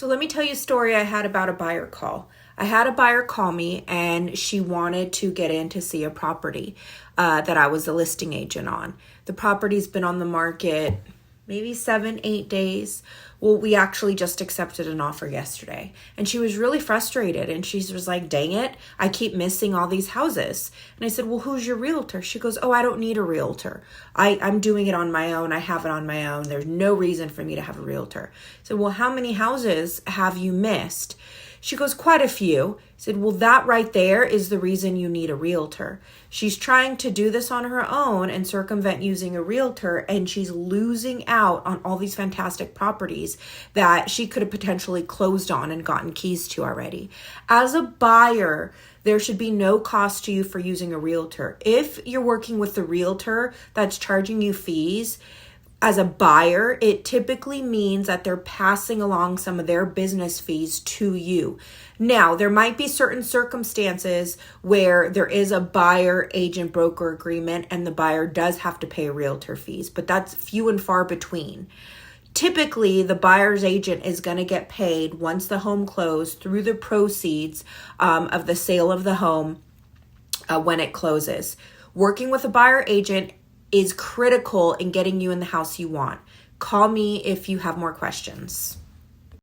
So let me tell you a story I had about a buyer call. I had a buyer call me and she wanted to get in to see a property that I was a listing agent on. The property's been on the market maybe 7-8 days. Well, we actually just accepted an offer yesterday. And she was really frustrated. And she was like, dang it, I keep missing all these houses. And I said, well, who's your realtor? She goes, oh, I don't need a realtor. I'm doing it on my own. I have it on my own. There's no reason for me to have a realtor. I said, well, how many houses have you missed? She goes, quite a few. I said, well, that right there is the reason you need a realtor. She's trying to do this on her own and circumvent using a realtor, and she's losing out on all these fantastic properties that she could have potentially closed on and gotten keys to already. As a buyer, there should be no cost to you for using a realtor. If you're working with the realtor that's charging you fees, as a buyer, it typically means that they're passing along some of their business fees to you. Now, there might be certain circumstances where there is a buyer agent broker agreement and the buyer does have to pay realtor fees, but that's few and far between. Typically, the buyer's agent is going to get paid once the home closed through the proceeds of the sale of the home when it closes. Working with a buyer agent is critical in getting you in the house you want. Call me if you have more questions.